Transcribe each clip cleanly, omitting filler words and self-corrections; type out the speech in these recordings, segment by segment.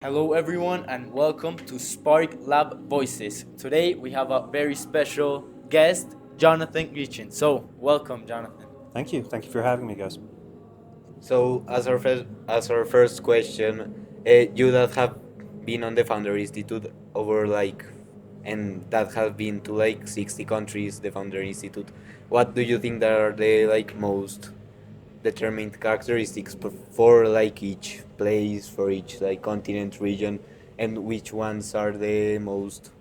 Hello, everyone, and welcome to Spark Lab Voices. Today we have a very special guest, Jonathan Greechan. So, welcome, Jonathan. Thank you. Thank you for having me, guys. So, as our first question, you that have been on the Founder Institute over and that have been to 60 countries, the Founder Institute. What do you think that are the most determined characteristics for each place, for each continent, region, and which ones are the most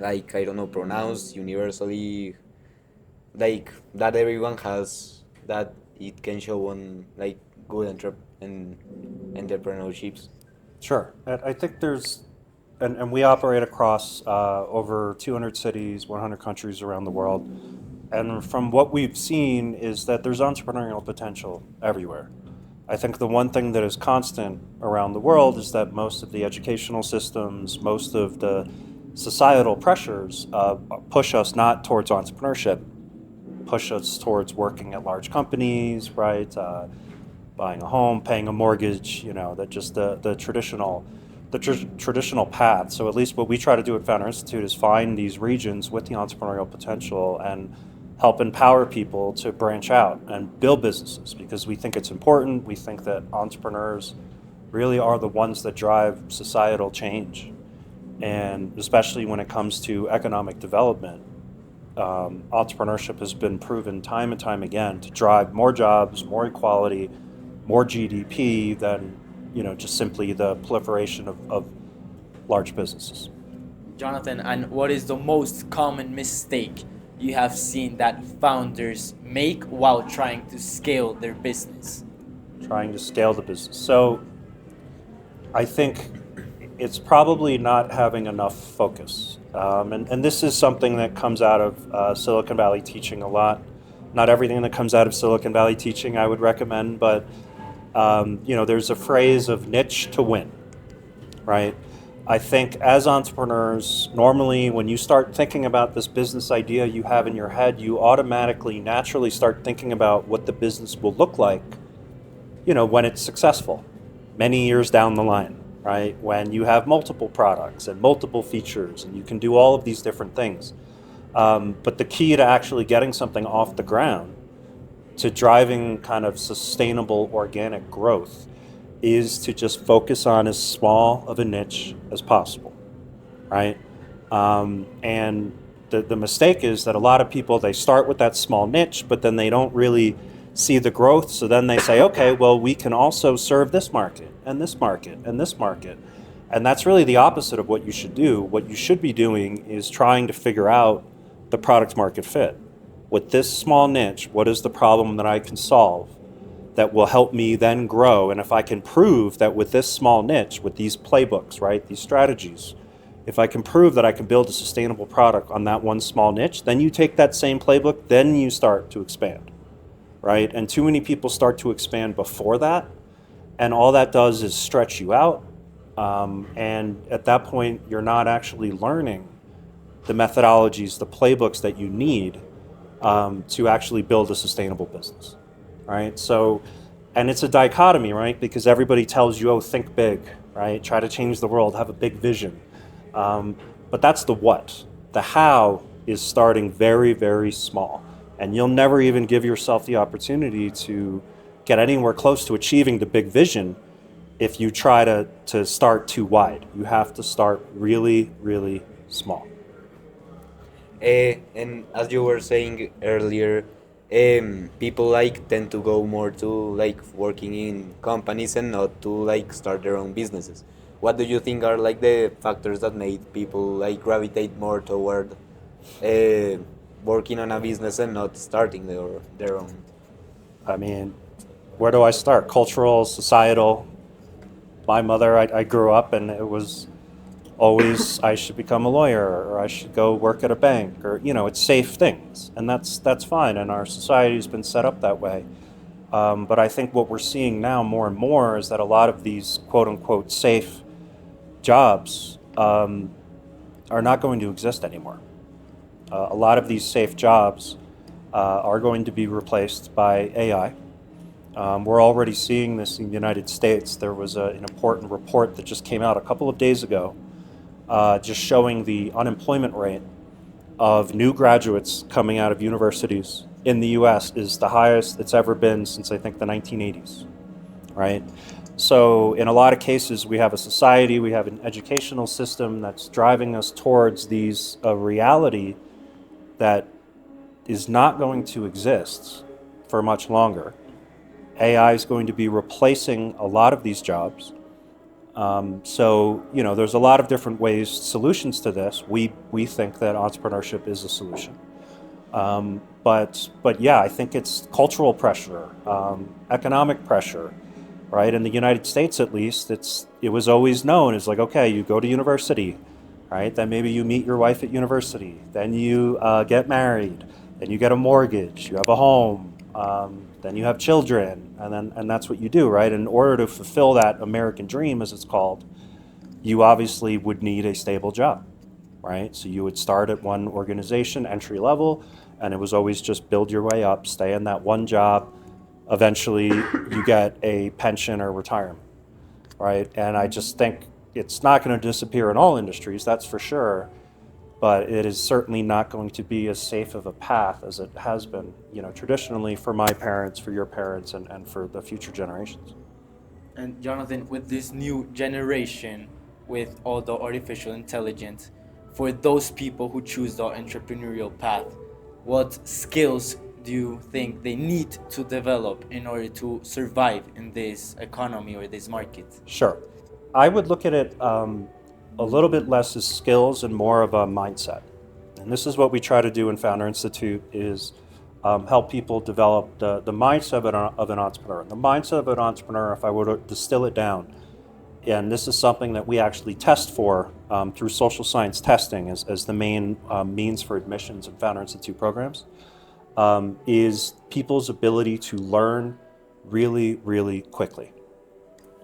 I don't know, pronounced universally, that everyone has, that it can show on good and entrepreneurships. Sure. I think and we operate across over 200 cities, 100 countries around the world. And from what we've seen is that there's entrepreneurial potential everywhere. I think the one thing that is constant around the world is that most of the educational systems, most of the societal pressures push us not towards entrepreneurship, push us towards working at large companies, right? Buying a home, paying a mortgage, that just the traditional path. So at least what we try to do at Founder Institute is find these regions with the entrepreneurial potential and help empower people to branch out and build businesses, because we think it's important. We think that entrepreneurs really are the ones that drive societal change, and especially when it comes to economic development. Entrepreneurship has been proven time and time again to drive more jobs, more equality, more GDP than just simply the proliferation of large businesses. Jonathan, and what is the most common mistake you have seen that founders make while trying to scale their business? Trying to scale the business. So I think it's probably not having enough focus. And this is something that comes out of Silicon Valley teaching a lot. Not everything that comes out of Silicon Valley teaching I would recommend, but there's a phrase of niche to win, right? I think as entrepreneurs, normally when you start thinking about this business idea you have in your head, you automatically, naturally start thinking about what the business will look like, when it's successful, many years down the line, right? When you have multiple products and multiple features and you can do all of these different things. But the key to actually getting something off the ground, to driving kind of sustainable organic growth, is to just focus on as small of a niche as possible, right? And the mistake is that a lot of people, they start with that small niche, but then they don't really see the growth. So then they say, okay, well, we can also serve this market and this market and this market. And that's really the opposite of what you should do. What you should be doing is trying to figure out the product market fit. With this small niche, what is the problem that I can solve that will help me then grow? And if I can prove that with this small niche, with these playbooks, right, these strategies, if I can prove that I can build a sustainable product on that one small niche, then you take that same playbook, then you start to expand, right? And too many people start to expand before that, and all that does is stretch you out. And at that point, you're not actually learning the methodologies, the playbooks that you need to actually build a sustainable business. Right? So, and it's a dichotomy, right? Because everybody tells you, oh, think big, right? Try to change the world, have a big vision. But that's the what. The how is starting very, very small. And you'll never even give yourself the opportunity to get anywhere close to achieving the big vision if you try to start too wide. You have to start really, really small. And as you were saying earlier, people tend to go more to working in companies and not to start their own businesses. What do you think are the factors that made people gravitate more toward uh, working on a business and not starting their own? I mean, where do I start? Cultural, societal. My mother, I grew up and it was always I should become a lawyer or I should go work at a bank, or it's safe things, and that's fine, and our society's been set up that way. But I think what we're seeing now more and more is that a lot of these quote unquote safe jobs are not going to exist anymore. A lot of these safe jobs are going to be replaced by AI. We're already seeing this in the United States. There was an important report that just came out a couple of days ago, just showing the unemployment rate of new graduates coming out of universities in the US is the highest it's ever been since I think the 1980s, right? So in a lot of cases, we have a society, we have an educational system that's driving us towards a reality that is not going to exist for much longer. AI is going to be replacing a lot of these jobs. So, there's a lot of different ways, solutions to this. We think that entrepreneurship is a solution. But yeah, I think it's cultural pressure, economic pressure, right? In the United States, at least, it was always known as like, okay, you go to university, right? Then maybe you meet your wife at university. Then you get married. Then you get a mortgage. You have a home. Then you have children, and that's what you do, right? In order to fulfill that American dream, as it's called, you obviously would need a stable job, right? So you would start at one organization, entry level, and it was always just build your way up, stay in that one job. Eventually, you get a pension or retirement, right? And I just think it's not going to disappear in all industries, that's for sure. But it is certainly not going to be as safe of a path as it has been, traditionally for my parents, for your parents, and for the future generations. And Jonathan, with this new generation, with all the artificial intelligence, for those people who choose the entrepreneurial path, what skills do you think they need to develop in order to survive in this economy or this market? Sure. I would look at it a little bit less as skills and more of a mindset. And this is what we try to do in Founder Institute is help people develop the mindset of an entrepreneur. The mindset of an entrepreneur, if I were to distill it down, and this is something that we actually test for through social science testing as the main means for admissions in Founder Institute programs, is people's ability to learn really, really quickly.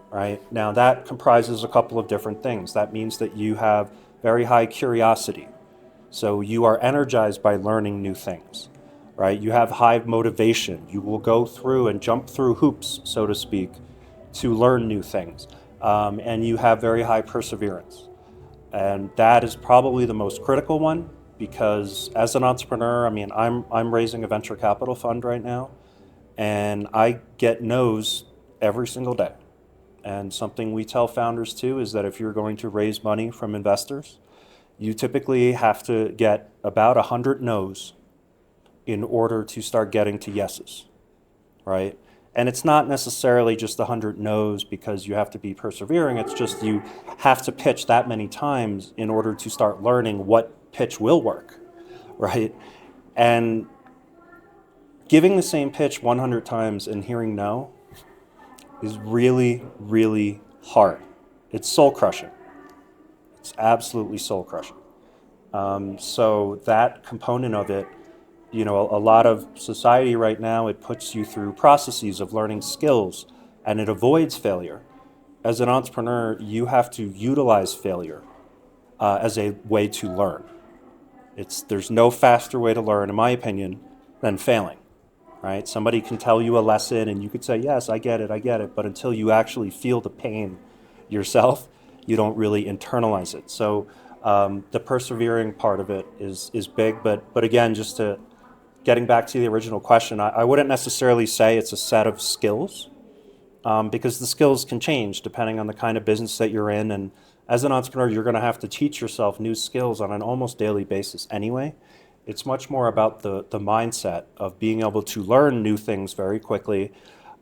Right? Now that comprises a couple of different things. That means that you have very high curiosity. So you are energized by learning new things, right? You have high motivation. You will go through and jump through hoops, so to speak, to learn new things. And you have very high perseverance. And that is probably the most critical one because as an entrepreneur, I'm raising a venture capital fund right now and I get no's every single day. And something we tell founders too is that if you're going to raise money from investors, you typically have to get about 100 no's in order to start getting to yeses, right? And it's not necessarily just 100 no's because you have to be persevering. It's just you have to pitch that many times in order to start learning what pitch will work, right? And giving the same pitch 100 times and hearing no is really, really hard. It's soul crushing. It's absolutely soul crushing. So that component of it, a lot of society right now, it puts you through processes of learning skills and it avoids failure. As an entrepreneur, you have to utilize failure as a way to learn. There's no faster way to learn, in my opinion, than failing. Right? Somebody can tell you a lesson and you could say, yes, I get it. But until you actually feel the pain yourself, you don't really internalize it. So the persevering part of it is big. But again, just getting back to the original question, I wouldn't necessarily say it's a set of skills because the skills can change depending on the kind of business that you're in. And as an entrepreneur, you're going to have to teach yourself new skills on an almost daily basis anyway. It's much more about the mindset of being able to learn new things very quickly,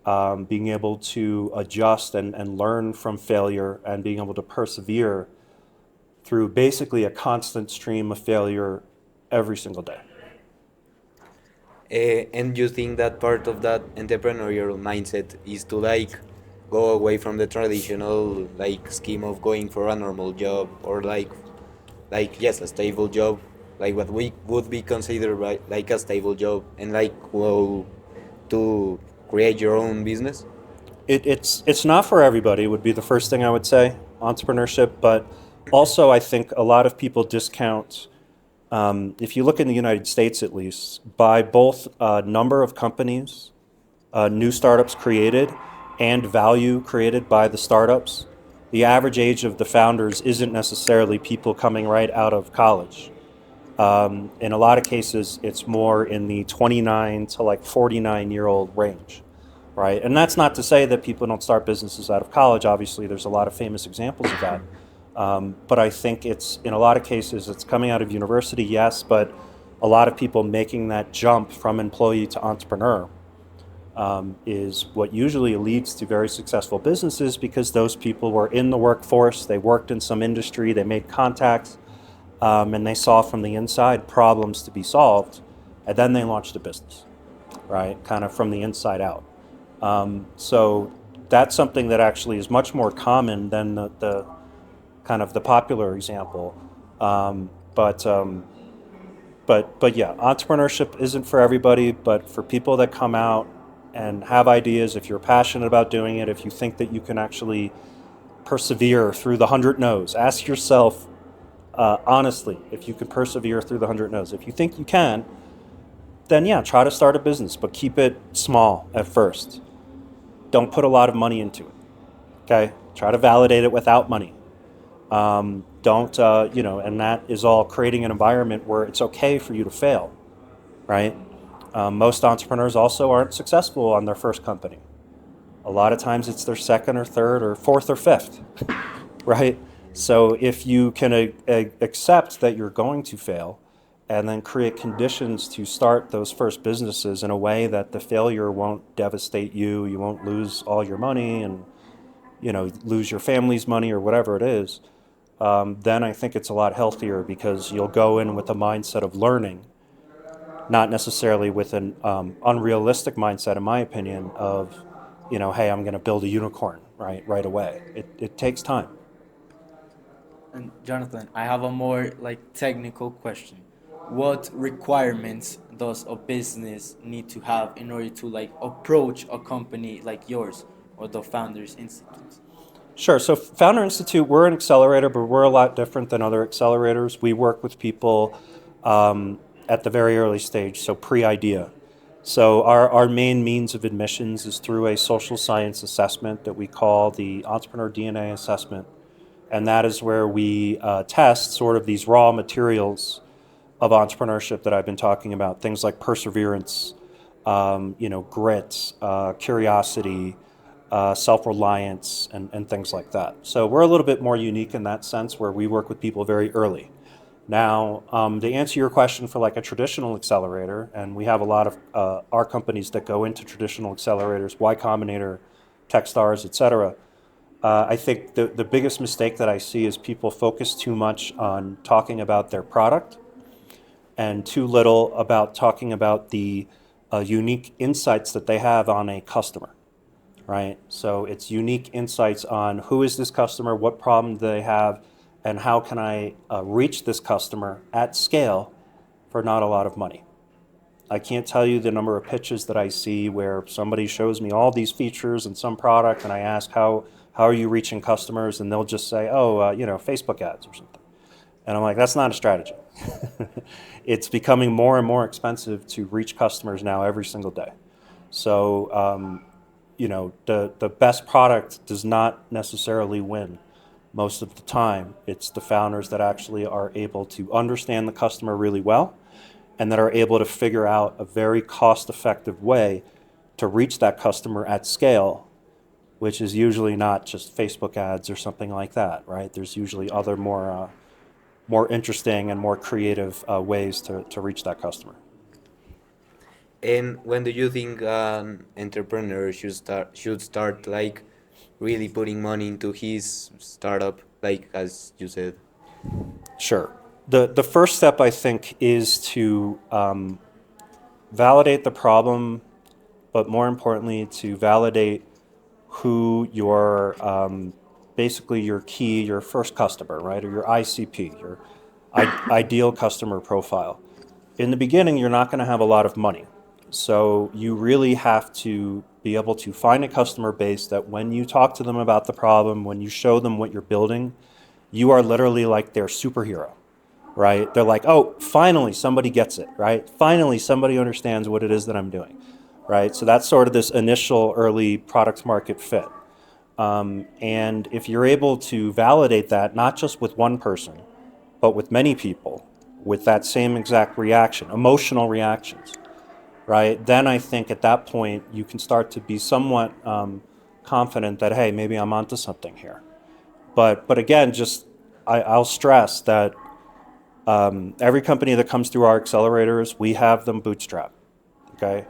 being able to adjust and learn from failure, and being able to persevere through basically a constant stream of failure every single day. And you think that part of that entrepreneurial mindset is to go away from the traditional scheme of going for a normal job or yes, a stable job, what we would be considered like a stable job, and go to create your own business? It's not for everybody would be the first thing I would say, entrepreneurship, but also I think a lot of people discount, if you look in the United States at least, by both number of companies new startups created and value created by the startups, the average age of the founders isn't necessarily people coming right out of college. In a lot of cases, it's more in the 29 to like 49-year-old range, right? And that's not to say that people don't start businesses out of college. Obviously, there's a lot of famous examples of that. But I think it's, in a lot of cases, it's coming out of university, yes, but a lot of people making that jump from employee to entrepreneur is what usually leads to very successful businesses, because those people were in the workforce, they worked in some industry, they made contacts, and they saw from the inside problems to be solved, and then they launched a business, right? Kind of from the inside out. So that's something that actually is much more common than the kind of the popular example. But yeah, entrepreneurship isn't for everybody, but for people that come out and have ideas, if you're passionate about doing it, if you think that you can actually persevere through the 100 no's, ask yourself honestly if you can persevere through the 100 no's. If you think you can, then yeah, try to start a business, but keep it small at first. Don't put a lot of money into it, okay? Try to validate it without money. And that is all creating an environment where it's okay for you to fail, right? Most entrepreneurs also aren't successful on their first company. A lot of times it's their second or third or fourth or fifth, right? So if you can accept that you're going to fail and then create conditions to start those first businesses in a way that the failure won't devastate you, you won't lose all your money and lose your family's money or whatever it is, then I think it's a lot healthier, because you'll go in with a mindset of learning, not necessarily with an unrealistic mindset, in my opinion, of, hey, I'm going to build a unicorn right away. It takes time. And Jonathan, I have a more technical question. What requirements does a business need to have in order to approach a company like yours or the Founders Institute? Sure. So Founder Institute, we're an accelerator, but we're a lot different than other accelerators. We work with people at the very early stage, so pre-idea. So our main means of admissions is through a social science assessment that we call the Entrepreneur DNA Assessment. And that is where we test sort of these raw materials of entrepreneurship that I've been talking about. Things like perseverance, grit, curiosity, self-reliance, and things like that. So we're a little bit more unique in that sense, where we work with people very early. Now, to answer your question for a traditional accelerator, and we have a lot of our companies that go into traditional accelerators, Y Combinator, Techstars, etc. I think the biggest mistake that I see is people focus too much on talking about their product and too little about talking about the unique insights that they have on a customer, right? So it's unique insights on who is this customer, what problem do they have, and how can I reach this customer at scale for not a lot of money. I can't tell you the number of pitches that I see where somebody shows me all these features in some product, and I ask, how are you reaching customers? And they'll just say, Facebook ads or something. And I'm like, that's not a strategy. It's becoming more and more expensive to reach customers now every single day. So, the best product does not necessarily win. Most of the time, it's the founders that actually are able to understand the customer really well and that are able to figure out a very cost-effective way to reach that customer at scale, which is usually not just Facebook ads or something like that, right? There's usually other more interesting and more creative ways to reach that customer. And when do you think an entrepreneur should start really putting money into his startup, as you said? Sure. The first step, I think, is to validate the problem, but more importantly, to validate who your basically your first customer, right, or your ICP, your ideal customer profile. In the beginning, you're not going to have a lot of money. So you really have to be able to find a customer base that when you talk to them about the problem, when you show them what you're building, you are literally like their superhero, right? They're like, oh, finally somebody gets it, right? Finally somebody understands what it is that I'm doing. right? So that's sort of this initial early product market fit. And if you're able to validate that, not just with one person, but with many people, with that same exact reaction, emotional reactions, right? Then I think at that point you can start to be somewhat confident that, hey, maybe I'm onto something here. But again, just I'll stress that every company that comes through our accelerators, we have them bootstrapped. Okay,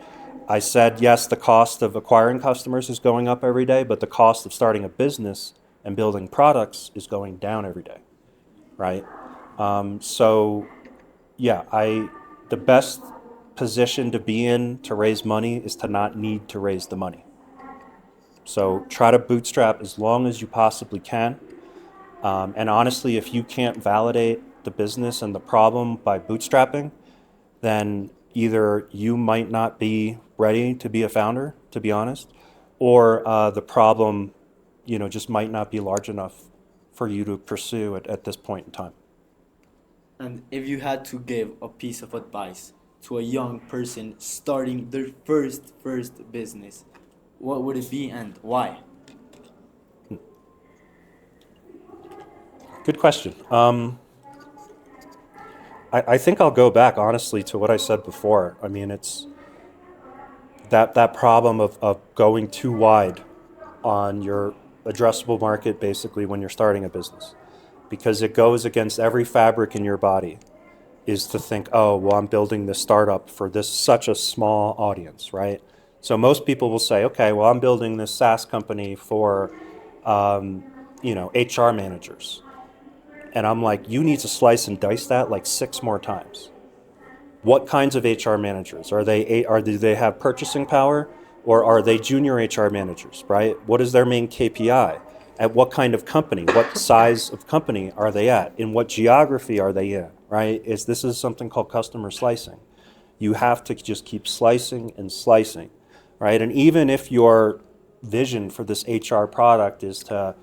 I said yes, the cost of acquiring customers is going up every day, but the cost of starting a business and building products is going down every day, right? So yeah, the best position to be in to raise money is to not need to raise the money. So try to bootstrap as long as you possibly can. And honestly, if you can't validate the business and the problem by bootstrapping, then either you might not be ready to be a founder, to be honest, or the problem, just might not be large enough for you to pursue at this point in time. And if you had to give a piece of advice to a young person starting their first business, what would it be and why? Good question. I think I'll go back honestly to what I said before. I mean, it's that problem of going too wide on your addressable market basically when you're starting a business, because it goes against every fabric in your body, is to think, oh, well, I'm building this startup for this such a small audience, right? So most people will say, okay, well, I'm building this SaaS company for HR managers. And I'm like, you need to slice and dice that like 6 more times. What kinds of HR managers? Do they have purchasing power, or are they junior HR managers, right? What is their main KPI? At what kind of company? What size of company are they at? In what geography are they in, right? This is something called customer slicing. You have to just keep slicing and slicing, right? And even if your vision for this HR product is to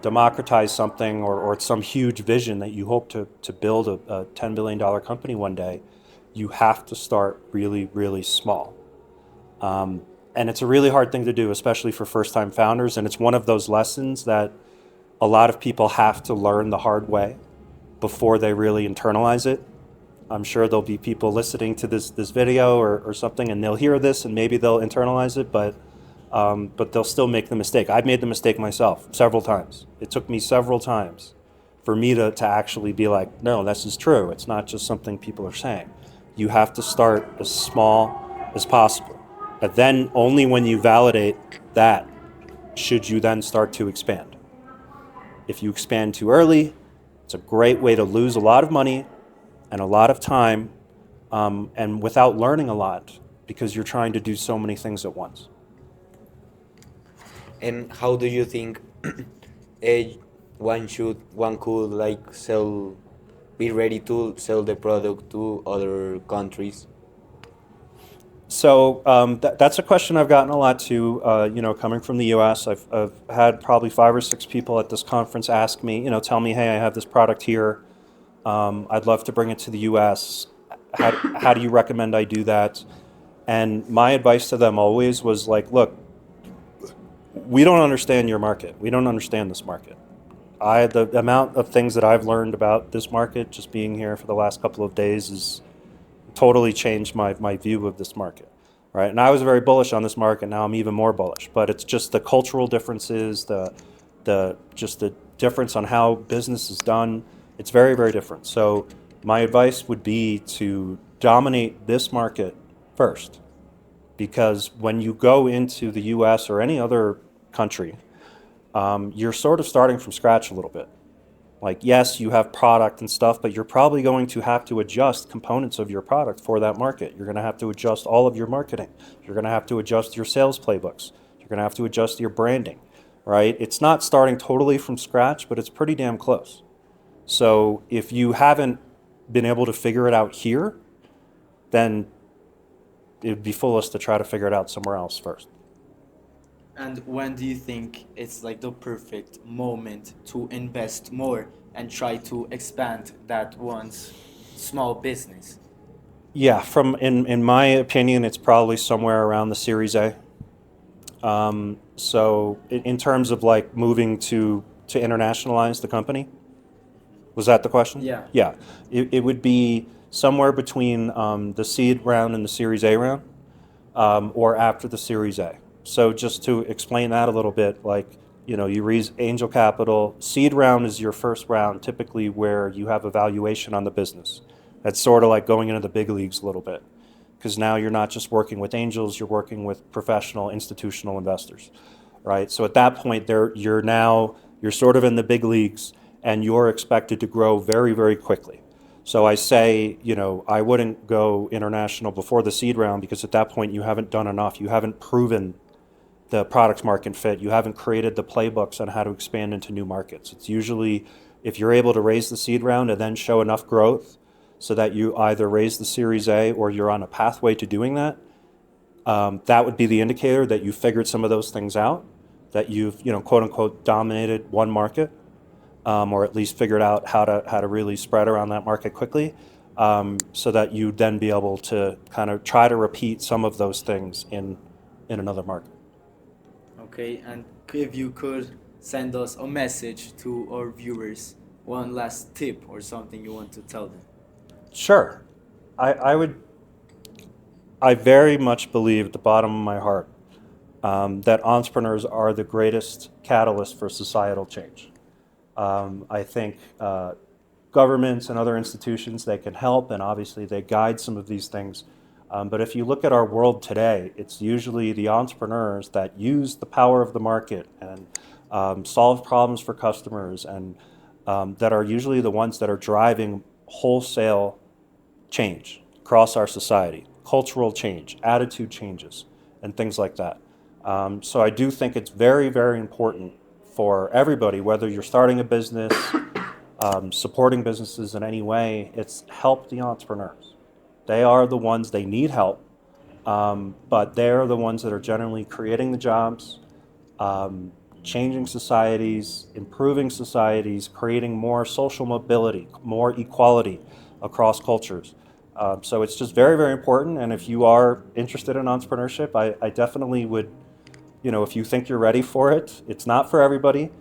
democratize something, or it's some huge vision that you hope to build a $10 billion company one day, you have to start really, really small. And it's a really hard thing to do, especially for first-time founders. And it's one of those lessons that a lot of people have to learn the hard way before they really internalize it. I'm sure there'll be people listening to this video or something, and they'll hear this and maybe they'll internalize it, but they'll still make the mistake. I've made the mistake myself several times. It took me several times for me to actually be like, no, this is true. It's not just something people are saying. You have to start as small as possible. But then only when you validate that should you then start to expand. If you expand too early, it's a great way to lose a lot of money and a lot of time, and without learning a lot, because you're trying to do so many things at once. And how do you think one could like be ready to sell the product to other countries? So that's a question I've gotten a lot too. Coming from the U.S., I've had probably 5 or 6 people at this conference ask me, tell me, hey, I have this product here. I'd love to bring it to the U.S. How do you recommend I do that? And my advice to them always was like, look, we don't understand your market. We don't understand this market. The amount of things that I've learned about this market just being here for the last couple of days has totally changed my view of this market, right? And I was very bullish on this market. Now I'm even more bullish. But it's just the cultural differences, the difference on how business is done. It's very, very different. So my advice would be to dominate this market first, because when you go into the U.S. or any other country, you're sort of starting from scratch a little bit. Like, yes, you have product and stuff, but you're probably going to have to adjust components of your product for that market. You're going to have to adjust all of your marketing. You're going to have to adjust your sales playbooks. You're going to have to adjust your branding, right? It's not starting totally from scratch, but it's pretty damn close. So if you haven't been able to figure it out here, then it would be foolish to try to figure it out somewhere else first. And when do you think it's like the perfect moment to invest more and try to expand that one's small business? Yeah, in my opinion, it's probably somewhere around the Series A. So in terms of like moving to internationalize the company, was that the question? Yeah. Yeah, it would be somewhere between the seed round and the Series A round, or after the Series A. So just to explain that a little bit, like, you raise angel capital. Seed round is your first round, typically where you have a valuation on the business. That's sort of like going into the big leagues a little bit, because now you're not just working with angels, you're working with professional institutional investors, right? So at that point, you're sort of in the big leagues, and you're expected to grow very, very quickly. So I say, I wouldn't go international before the seed round, because at that point you haven't done enough. You haven't proven the product market fit. You haven't created the playbooks on how to expand into new markets. It's usually, if you're able to raise the seed round and then show enough growth so that you either raise the Series A or you're on a pathway to doing that, that would be the indicator that you figured some of those things out, that you've, quote unquote, dominated one market, or at least figured out how to really spread around that market quickly, so that you then be able to kind of try to repeat some of those things in another market. Okay, and if you could send us a message to our viewers, one last tip or something you want to tell them. Sure. I very much believe at the bottom of my heart that entrepreneurs are the greatest catalyst for societal change. I think governments and other institutions, they can help, and obviously they guide some of these things. But if you look at our world today, it's usually the entrepreneurs that use the power of the market and solve problems for customers, and that are usually the ones that are driving wholesale change across our society, cultural change, attitude changes, and things like that. So I do think it's very, very important for everybody, whether you're starting a business, supporting businesses in any way, it's help the entrepreneurs. They are the ones, they need help, but they're the ones that are generally creating the jobs, changing societies, improving societies, creating more social mobility, more equality across cultures. So it's just very, very important. And if you are interested in entrepreneurship, I definitely would, if you think you're ready for it, it's not for everybody.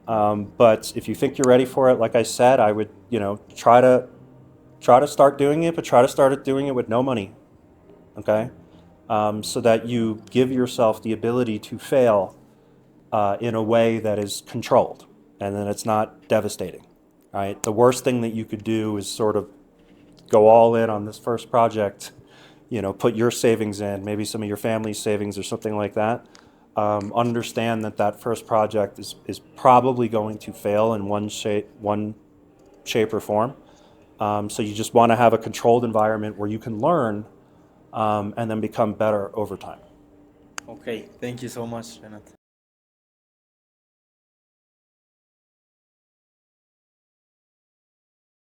But if you think you're ready for it, like I said, I would, try to start doing it, but try to start doing it with no money, okay? So that you give yourself the ability to fail in a way that is controlled, and then it's not devastating, right? The worst thing that you could do is sort of go all in on this first project, put your savings in, maybe some of your family's savings or something like that. Understand that first project is probably going to fail in one shape or form. So you just want to have a controlled environment where you can learn, and then become better over time. Okay, thank you so much, Jonathan.